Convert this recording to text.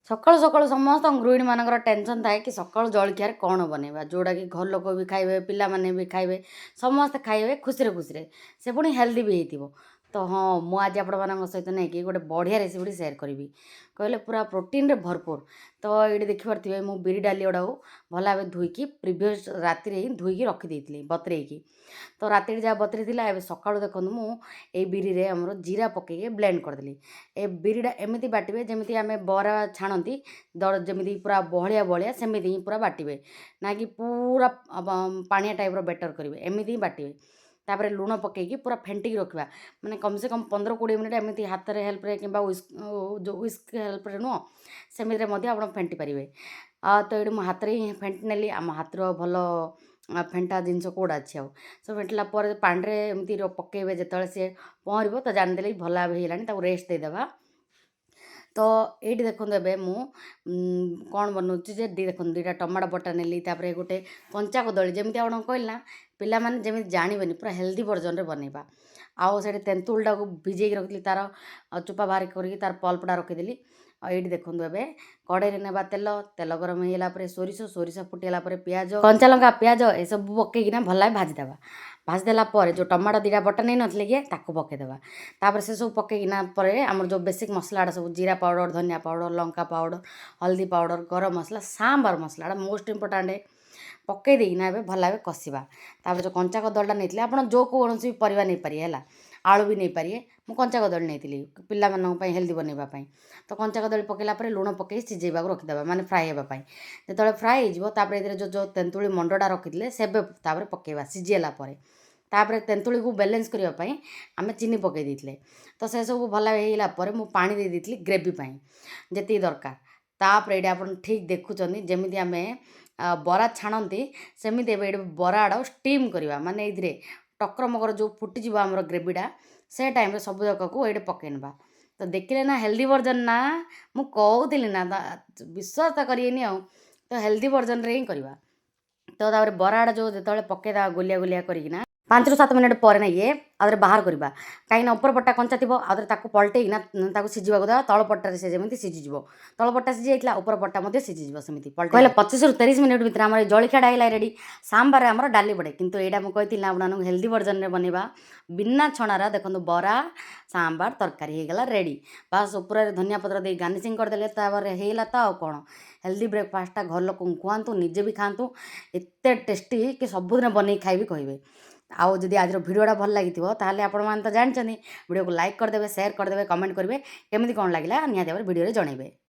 ସକାଳୁ ସକାଳୁ ସମସ୍ତଙ୍କ ଗୃହିଣୀମାନଙ୍କର ଟେନସନ୍ ଥାଏ କି ସକାଳୁ ଜଳଖିଆରେ କ'ଣ ବନେଇବା, ଯେଉଁଟାକି ଘର ଲୋକ ବି ଖାଇବେ, ପିଲାମାନେ ବି ଖାଇବେ, ସମସ୍ତେ ଖାଇବେ ଖୁସିରେ ଖୁସିରେ, ସେ ପୁଣି ହେଲ୍ଦି ବି ହେଇଥିବ। ତ ହଁ, ମୁଁ ଆଜି ଆପଣମାନଙ୍କ ସହିତ ନେଇକି ଗୋଟେ ବଢ଼ିଆ ରେସିପିଟି ସେୟାର କରିବି। କହିଲେ ପୁରା ପ୍ରୋଟିନ୍ରେ ଭରପୁର। ତ ଏଇଠି ଦେଖିପାରୁଥିବେ ମୁଁ ବିରି ଡାଲି ଗୁଡ଼ାକୁ ଭଲ ଭାବେ ଧୋଇକି ପ୍ରିଭିୟସ୍ ରାତିରେ ହିଁ ଧୋଇକି ରଖିଦେଇଥିଲି ବତୁରେଇକି। ତ ରାତିରେ ଯାହା ବତୁରି ଥିଲା, ଏବେ ସକାଳୁ ଦେଖନ୍ତୁ ମୁଁ ଏଇ ବିରିରେ ଆମର ଜିରା ପକେଇକି ବ୍ଲେଣ୍ଡ କରିଦେଲି। ଏ ବିରିଟା ଏମିତି ବାଟିବେ ଯେମିତି ଆମେ ବରା ଛାଣନ୍ତି, ଯେମିତି ପୁରା ବହଳିଆ ବହଳିଆ ସେମିତି ହିଁ ପୁରା ବାଟିବେ, ନା କି ପୁରା ପାଣିଆ ଟାଇପ୍ର ବେଟର୍ କରିବେ, ଏମିତି ହିଁ ବାଟିବେ। ତାପରେ ଲୁଣ ପକେଇକି ପୁରା ଫେଣ୍ଟିକି ରଖିବା, ମାନେ କମ୍ ସେ କମ୍ 15-20 ମିନିଟ୍ ଏମିତି ହାତରେ ହେଲ୍ପରେ କିମ୍ବା ଯେଉଁ ହୁଇସ୍କ ହେଲ୍ପରେ ନୁହଁ, ସେମିତିରେ ମଧ୍ୟ ଆପଣ ଫେଣ୍ଟି ପାରିବେ। ତ ଏଇଠି ମୁଁ ହାତରେ ହିଁ ଫେଣ୍ଟି ନେଲି। ଆମ ହାତର ଭଲ ଫେଣ୍ଟା ଜିନିଷ କେଉଁଟା ଅଛି ଆଉ। ସବୁ ଫେଣ୍ଟିଲା ପରେ ପାଣିରେ ଏମିତି ପକେଇବେ, ଯେତେବେଳେ ସିଏ ପହଁରିବ ତ ଜାଣିଦେଲେ ଭଲ ଭାବେ ହେଇଗଲାଣି, ତାକୁ ରେଷ୍ଟ ଦେଇଦେବା। ତ ଏଇଠି ଦେଖନ୍ତୁ ଏବେ ମୁଁ କ'ଣ ବନାଉଛି ଯେ ଦେଖନ୍ତୁ ଦୁଇଟା ଟମାଟୋ ବଟା ନେଲି, ତାପରେ ଗୋଟେ କଞ୍ଚା କଦଳୀ, ଯେମିତି ଆପଣଙ୍କୁ କହିଲି ନା ପିଲାମାନେ ଯେମିତି ଜାଣିବେନି, ପୁରା ହେଲ୍ଦି ଭର୍ଜନରେ ବନେଇବା। ଆଉ ସେଠି ତେନ୍ତୁଳିଟାକୁ ଭିଜେଇକି ରଖିଥିଲି, ତାର ଚୋପା ବାହାର କରିକି ତାର ପଲ୍ପଟା ରଖିଦେଲି। ଆଉ ଏଇଠି ଦେଖନ୍ତୁ ଏବେ କଢ଼େଇରେ ନେବା ତେଲ ଗରମ ହେଇଗଲା ପରେ ସୋରିଷ ଫୁଟିଗଲା ପରେ ପିଆଜ, କଞ୍ଚାଲଙ୍କା, ପିଆଜ ଏସବୁ ପକେଇକିନା ଭଲ ଭାବେ ଭାଜିଦେବା। ଭାଜିଦେଲା ପରେ ଯେଉଁ ଟମାଟୋ ଦୁଇଟା ବଟା ନେଇନଥିଲେ କି ତାକୁ ପକାଇଦେବା। ତାପରେ ସେସବୁ ପକାଇକିନା ପରେ ଆମର ଯେଉଁ ବେସିକ୍ ମସଲାଟା ସବୁ ଜିରା ପାଉଡ଼ର, ଧନିଆ ପାଉଡ଼ର, ଲଙ୍କା ପାଉଡ଼ର, ହଳଦୀ ପାଉଡ଼ର, ଗରମ ମସଲା, ସାମ୍ବାର ମସଲାଟା ମୋଷ୍ଟ ଇମ୍ପୋର୍ଟାଣ୍ଟ, ପକାଇ ଦେଇକିନା ଏବେ ଭଲ ଭାବେ କଷିବା। ତାପରେ ଯେଉଁ କଞ୍ଚା କଦଳୀଟା ନେଇଥିଲେ, ଆପଣ ଯେଉଁ କୌଣସି ପରିବା ନେଇପାରିବେ ହେଲା, ଆଳୁ ବି ନେଇପାରିବେ। ମୁଁ କଞ୍ଚା କଦଳୀ ନେଇଥିଲି ପିଲାମାନଙ୍କ ପାଇଁ ହେଲ୍ଦି ବନେଇବା ପାଇଁ। ତ କଞ୍ଚା କଦଳୀ ପକାଇଲା ପରେ ଲୁଣ ପକାଇ ସିଝେଇବାକୁ ରଖିଦେବା, ମାନେ ଫ୍ରାଏ ହେବା ପାଇଁ। ଯେତେବେଳେ ଫ୍ରାଏ ହେଇଯିବ, ତାପରେ ଏଥିରେ ଯେଉଁ ତେନ୍ତୁଳି ମଣ୍ଡଟା ରଖିଥିଲେ ସେବେ ତାପରେ ପକାଇବା ସିଝିଗଲା ପରେ। ତାପରେ ତେନ୍ତୁଳିକୁ ବାଲାନ୍ସ କରିବା ପାଇଁ ଆମେ ଚିନି ପକାଇ ଦେଇଥିଲେ। ତ ସେସବୁ ଭଲ ହେଇଗଲା ପରେ ମୁଁ ପାଣି ଦେଇ ଦେଇଥିଲି ଗ୍ରେଭି ପାଇଁ ଯେତିକି ଦରକାର। ତାପରେ ଏଇଠି ଆପଣ ଠିକ୍ ଦେଖୁଛନ୍ତି, ଯେମିତି ଆମେ ବରା ଛାଣନ୍ତି ସେମିତି ଏବେ ଏଇଠି ବରା ଆଡ଼କୁ ଷ୍ଟିମ୍ କରିବା, ମାନେ ଏଇଥିରେ ଟକର ମକର ଯେଉଁ ଫୁଟିଯିବ ଆମର ଗ୍ରେଭିଟା, ସେ ଟାଇମ୍ରେ ସବୁ ଯାକକୁ ଏଇଠି ପକାଇ ନେବା। ତ ଦେଖିଲେ ନା ହେଲ୍ଦି ଭର୍ଜନ୍, ନା ମୁଁ କହୁଥିଲି ନା, ବିଶ୍ୱାସ ତ କରିବେନି ଆଉ। ତ ହେଲ୍ଦି ଭର୍ଜନ୍ରେ ହିଁ କରିବା। ତ ତାପରେ ବରା ଆଡ଼ ଯେଉଁ ଯେତେବେଳେ ପକାଇଦେବା ଗୋଲିଆ ଗୋଲିଆ କରିକିନା 5-7 ମିନିଟ୍ ପରେ ନା ଆଉଥରେ ବାହାର କରିବା, କାହିଁକିନା ଉପର ପଟଟା କଞ୍ଚା ଥିବ। ଆଉଥରେ ତାକୁ ପଲଟେଇକିନା ତାକୁ ସିଝିବାକୁ ଦେବା, ତଳ ପଟରେ ସେ ଯେମିତି ସିଝିଯିବ। ତଳ ପଟଟା ସିଝି ଯାଇଥିଲା, ଉପର ପଟଟା ମଧ୍ୟ ସିଝିଯିବ ସେମିତି କହିଲେ 25-30 ମିନିଟ୍ ଭିତରେ ଆମର এই ଜଳଖିଆଟା ହେଇଗଲା ରେଡ଼ି। ସାମ୍ବାରରେ ଆମର ଡାଲି ପଡ଼େ, କିନ୍ତୁ ଏଇଟା ମୁଁ କହିଥିଲି ଆପଣମାନଙ୍କୁ ହେଲ୍ଦି ଭର୍ଜନରେ ବନେଇବା, ବିନା ଛଣାର। ଦେଖନ୍ତୁ ବରା, ସାମ୍ବାର, ତରକାରୀ ହେଇଗଲା ରେଡ଼ି। ବାସ୍ ଉପରେ ଧନିଆ ପତ୍ର ଦେଇ ଗାର୍ନିସିଂ କରିଦେଲେ, ତାପରେ ହେଇଗଲା ତ ଆଉ କ'ଣ। ହେଲ୍ଦି ବ୍ରେକଫାଷ୍ଟଟା ଘର ଲୋକଙ୍କୁ ଖୁଆନ୍ତୁ, ନିଜେ ବି ଖାଆନ୍ତୁ। ଏତେ ଟେଷ୍ଟି କି ସବୁଦିନ ବନେଇକି ଖାଇବି କହିବେ। ଆଉ ଯଦି ଆଜିର ଭିଡ଼ିଓଟା ଭଲ ଲାଗିଥିବ, ତାହେଲେ ଆପଣମାନେ ତ ଜାଣିଛନ୍ତି, ଭିଡ଼ିଓକୁ ଲାଇକ୍ କରିଦେବେ, ସେୟାର କରିଦେବେ, କମେଣ୍ଟ କରିବେ, କେମିତି କ'ଣ ଲାଗିଲା ନିହାତି ଭାବରେ ଭିଡ଼ିଓରେ ଜଣାଇବେ।